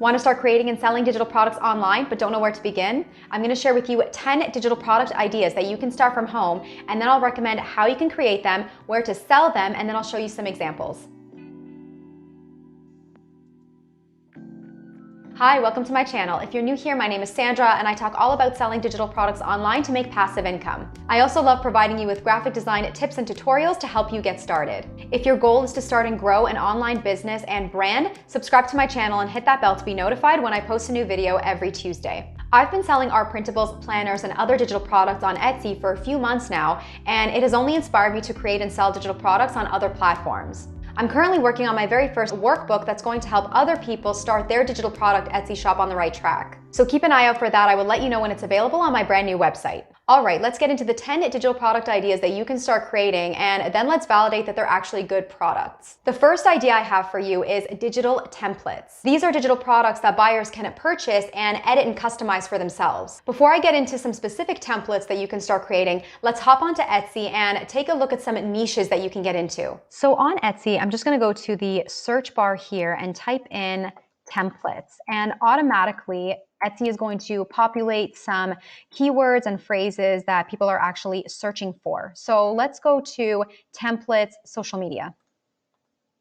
Want to start creating and selling digital products online but don't know where to begin? I'm going to share with you 10 digital product ideas that you can start from home, and then I'll recommend how you can create them, where to sell them, and then I'll show you some examples. Hi, welcome to my channel. If you're new here, my name is Sandra and I talk all about selling digital products online to make passive income. I also love providing you with graphic design tips and tutorials to help you get started. If your goal is to start and grow an online business and brand, subscribe to my channel and hit that bell to be notified when I post a new video every Tuesday. I've been selling art printables, planners, and other digital products on Etsy for a few months now, and it has only inspired me to create and sell digital products on other platforms. I'm currently working on my very first workbook that's going to help other people start their digital product Etsy shop on the right track. So keep an eye out for that. I will let you know when it's available on my brand new website. All right, let's get into the 10 digital product ideas that you can start creating, and then let's validate that they're actually good products. The first idea I have for you is digital templates. These are digital products that buyers can purchase and edit and customize for themselves. Before I get into some specific templates that you can start creating, let's hop onto Etsy and take a look at some niches that you can get into. So on Etsy, I'm just going to go to the search bar here and type in templates, and automatically Etsy is going to populate some keywords and phrases that people are actually searching for. So let's go to templates, social media.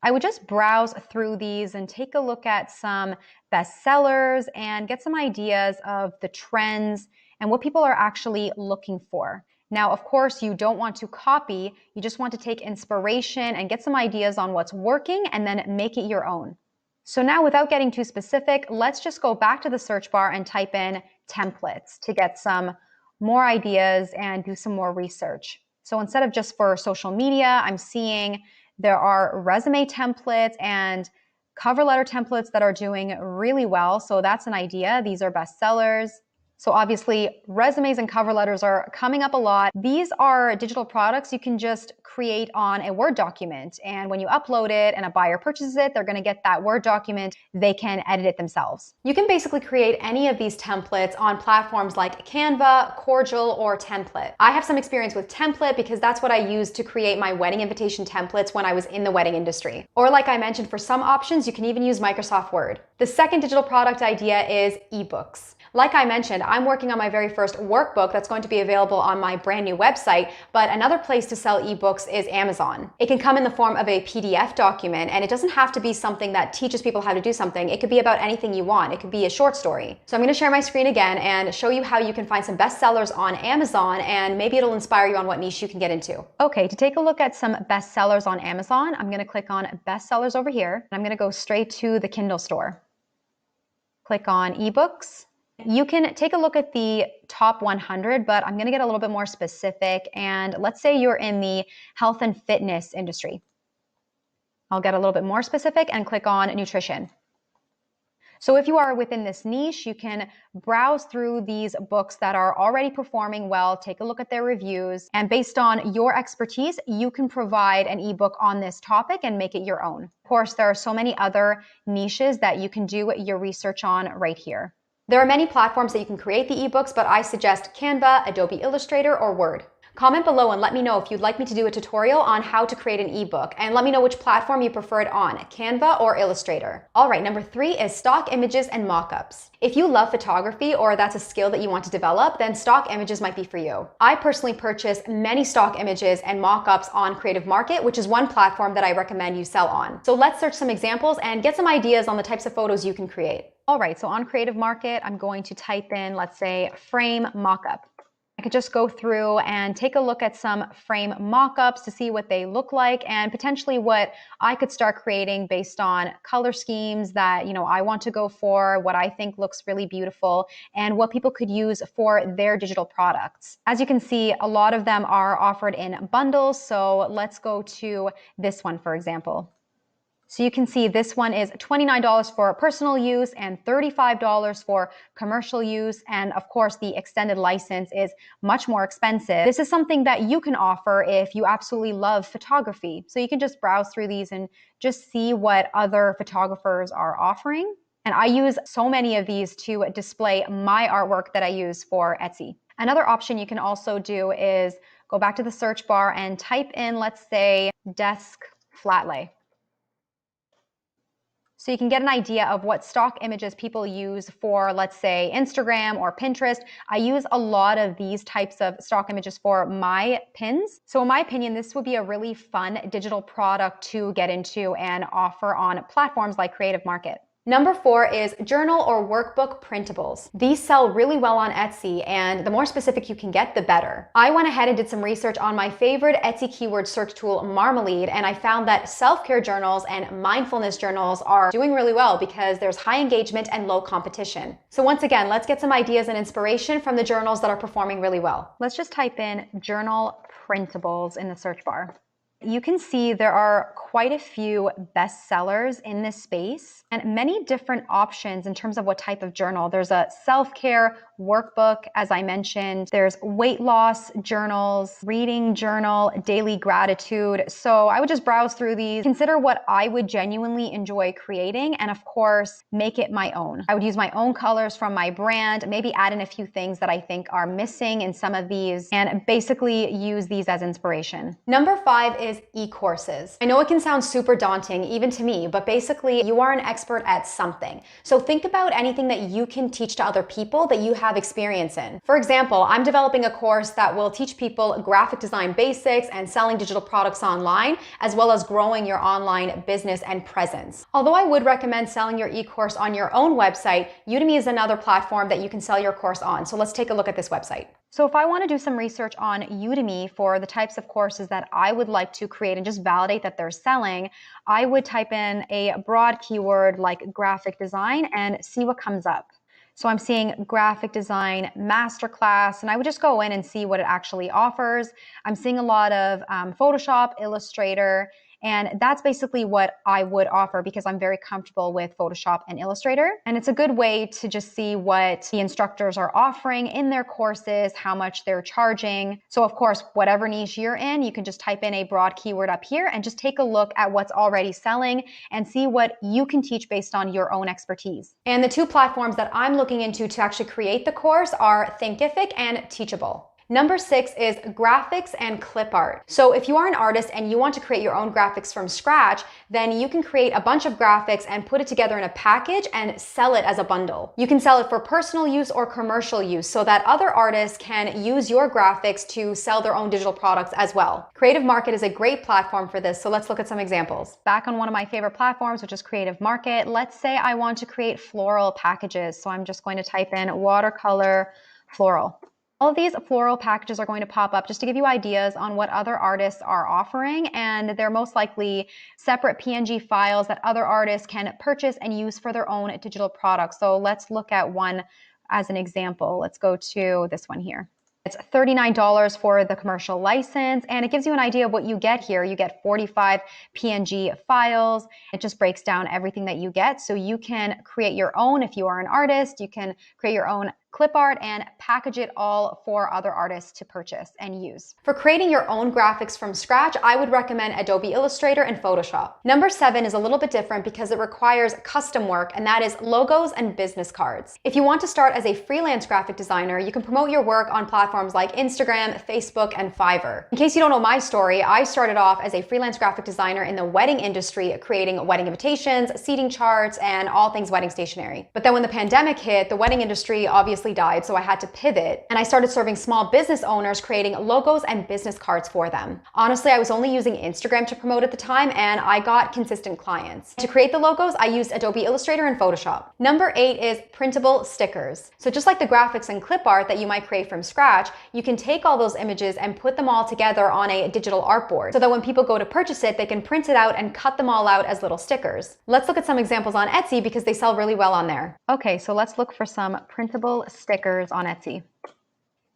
I would just browse through these and take a look at some bestsellers and get some ideas of the trends and what people are actually looking for. Now, of course, you don't want to copy, you just want to take inspiration and get some ideas on what's working and then make it your own. So now, without getting too specific, let's just go back to the search bar and type in templates to get some more ideas and do some more research. So instead of just for social media, I'm seeing there are resume templates and cover letter templates that are doing really well. So that's an idea. These are bestsellers. So obviously, resumes and cover letters are coming up a lot. These are digital products you can just create on a Word document. And when you upload it and a buyer purchases it, they're going to get that Word document. They can edit it themselves. You can basically create any of these templates on platforms like Canva, Cordial, or Template. I have some experience with Template because that's what I used to create my wedding invitation templates when I was in the wedding industry. Or like I mentioned, for some options, you can even use Microsoft Word. The second digital product idea is ebooks. Like I mentioned, I'm working on my very first workbook that's going to be available on my brand new website, but another place to sell ebooks is Amazon. It can come in the form of a PDF document, and it doesn't have to be something that teaches people how to do something. It could be about anything you want. It could be a short story. So I'm going to share my screen again and show you how you can find some bestsellers on Amazon, and maybe it'll inspire you on what niche you can get into. Okay, to take a look at some bestsellers on Amazon, I'm going to click on bestsellers over here, and I'm going to go straight to the Kindle store. Click on ebooks. You can take a look at the top 100, but I'm going to get a little bit more specific. And let's say you're in the health and fitness industry. I'll get a little bit more specific and click on nutrition. So if you are within this niche, you can browse through these books that are already performing well, take a look at their reviews, and based on your expertise, you can provide an ebook on this topic and make it your own. Of course, there are so many other niches that you can do your research on right here. There are many platforms that you can create the ebooks, but I suggest Canva, Adobe Illustrator, or Word. Comment below and let me know if you'd like me to do a tutorial on how to create an ebook, and let me know which platform you prefer it on, Canva or Illustrator. All right, number 3 is stock images and mockups. If you love photography or that's a skill that you want to develop, then stock images might be for you. I personally purchase many stock images and mockups on Creative Market, which is one platform that I recommend you sell on. So let's search some examples and get some ideas on the types of photos you can create. All right, so on Creative Market, I'm going to type in, let's say, frame mockup. I could just go through and take a look at some frame mockups to see what they look like and potentially what I could start creating based on color schemes that, I want to go for, what I think looks really beautiful, and what people could use for their digital products. As you can see, a lot of them are offered in bundles, so let's go to this one, for example. So you can see this one is $29 for personal use and $35 for commercial use. And of course, the extended license is much more expensive. This is something that you can offer if you absolutely love photography. So you can just browse through these and just see what other photographers are offering. And I use so many of these to display my artwork that I use for Etsy. Another option you can also do is go back to the search bar and type in, let's say, desk flat lay. So you can get an idea of what stock images people use for, let's say, Instagram or Pinterest. I use a lot of these types of stock images for my pins. So in my opinion, this would be a really fun digital product to get into and offer on platforms like Creative Market. Number 4 is journal or workbook printables. These sell really well on Etsy, and the more specific you can get, the better. I went ahead and did some research on my favorite Etsy keyword search tool, Marmalade, and I found that self-care journals and mindfulness journals are doing really well because there's high engagement and low competition. So once again, let's get some ideas and inspiration from the journals that are performing really well. Let's just type in journal printables in the search bar. You can see there are quite a few bestsellers in this space and many different options in terms of what type of journal. There's a self-care workbook, as I mentioned. There's weight loss journals, reading journal, daily gratitude. So I would just browse through these, consider what I would genuinely enjoy creating, and of course, make it my own. I would use my own colors from my brand, maybe add in a few things that I think are missing in some of these, and basically use these as inspiration. Number 5 is e-courses. I know it can sound super daunting, even to me, but basically you are an expert at something. So think about anything that you can teach to other people that you have experience in. For example, I'm developing a course that will teach people graphic design basics and selling digital products online, as well as growing your online business and presence. Although I would recommend selling your e-course on your own website, Udemy is another platform that you can sell your course on. So let's take a look at this website. So if I want to do some research on Udemy for the types of courses that I would like to create and just validate that they're selling, I would type in a broad keyword like graphic design and see what comes up. So I'm seeing graphic design masterclass, and I would just go in and see what it actually offers. I'm seeing a lot of Photoshop, Illustrator, and that's basically what I would offer because I'm very comfortable with Photoshop and Illustrator. And it's a good way to just see what the instructors are offering in their courses, how much they're charging. So of course, whatever niche you're in, you can just type in a broad keyword up here and just take a look at what's already selling and see what you can teach based on your own expertise. And the two platforms that I'm looking into to actually create the course are Thinkific and Teachable. Number 6 is graphics and clip art. So if you are an artist and you want to create your own graphics from scratch, then you can create a bunch of graphics and put it together in a package and sell it as a bundle. You can sell it for personal use or commercial use so that other artists can use your graphics to sell their own digital products as well. Creative Market is a great platform for this, so let's look at some examples. Back on one of my favorite platforms, which is Creative Market, let's say I want to create floral packages. So I'm just going to type in watercolor floral. All of these floral packages are going to pop up just to give you ideas on what other artists are offering, and they're most likely separate PNG files that other artists can purchase and use for their own digital products. So let's look at one as an example. Let's go to this one here. It's $39 for the commercial license, and it gives you an idea of what you get here. You get 45 PNG files. It just breaks down everything that you get, so you can create your own. If you are an artist, you can create your own clip art and package it all for other artists to purchase and use. For creating your own graphics from scratch, I would recommend Adobe Illustrator and Photoshop. Number 7 is a little bit different because it requires custom work, and that is logos and business cards. If you want to start as a freelance graphic designer, you can promote your work on platforms like Instagram, Facebook, and Fiverr. In case you don't know my story, I started off as a freelance graphic designer in the wedding industry, creating wedding invitations, seating charts, and all things wedding stationery. But then when the pandemic hit, the wedding industry obviously died, so I had to pivot, and I started serving small business owners, creating logos and business cards for them. Honestly, I was only using Instagram to promote at the time, and I got consistent clients. To create the logos, I used Adobe Illustrator and Photoshop. Number 8 is printable stickers. So just like the graphics and clip art that you might create from scratch, you can take all those images and put them all together on a digital artboard so that when people go to purchase it, they can print it out and cut them all out as little stickers. Let's look at some examples on Etsy because they sell really well on there. Okay, so let's look for some printable stickers on Etsy.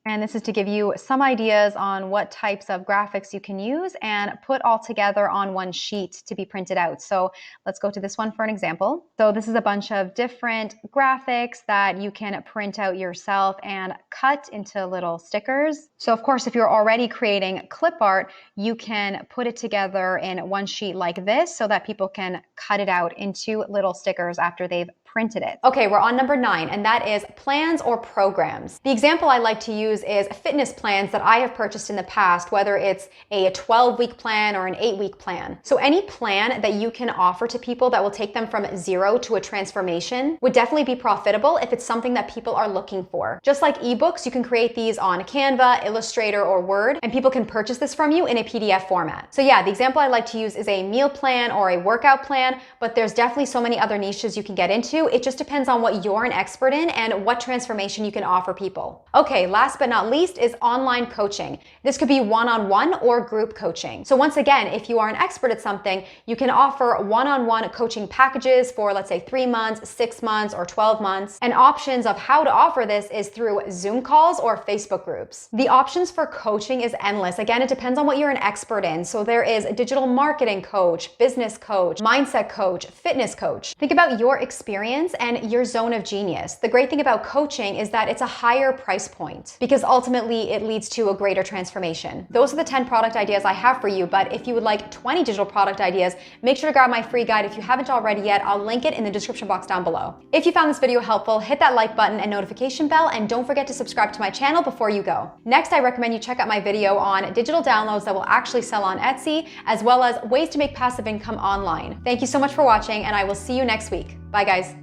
And this is to give you some ideas on what types of graphics you can use and put all together on one sheet to be printed out. So let's go to this one for an example. So this is a bunch of different graphics that you can print out yourself and cut into little stickers. So of course, if you're already creating clip art, you can put it together in one sheet like this so that people can cut it out into little stickers after they've printed it. Okay, we're on number 9, and that is plans or programs. The example I like to use is fitness plans that I have purchased in the past, whether it's a 12-week plan or an 8-week plan. So any plan that you can offer to people that will take them from zero to a transformation would definitely be profitable if it's something that people are looking for. Just like ebooks, you can create these on Canva, Illustrator, or Word, and people can purchase this from you in a PDF format. So yeah, the example I like to use is a meal plan or a workout plan, but there's definitely so many other niches you can get into. It just depends on what you're an expert in and what transformation you can offer people. Okay, last but not least is online coaching. This could be one-on-one or group coaching. So once again, if you are an expert at something, you can offer one-on-one coaching packages for, let's say, 3 months, 6 months, or 12 months. And options of how to offer this is through Zoom calls or Facebook groups. The options for coaching is endless. Again, it depends on what you're an expert in. So there is a digital marketing coach, business coach, mindset coach, fitness coach. Think about your experience and your zone of genius. The great thing about coaching is that it's a higher price point because ultimately it leads to a greater transformation. Those are the 10 product ideas I have for you, but if you would like 20 digital product ideas, make sure to grab my free guide. If you haven't already yet, I'll link it in the description box down below. If you found this video helpful, hit that like button and notification bell, and don't forget to subscribe to my channel before you go. Next, I recommend you check out my video on digital downloads that will actually sell on Etsy, as well as ways to make passive income online. Thank you so much for watching, and I will see you next week. Bye, guys.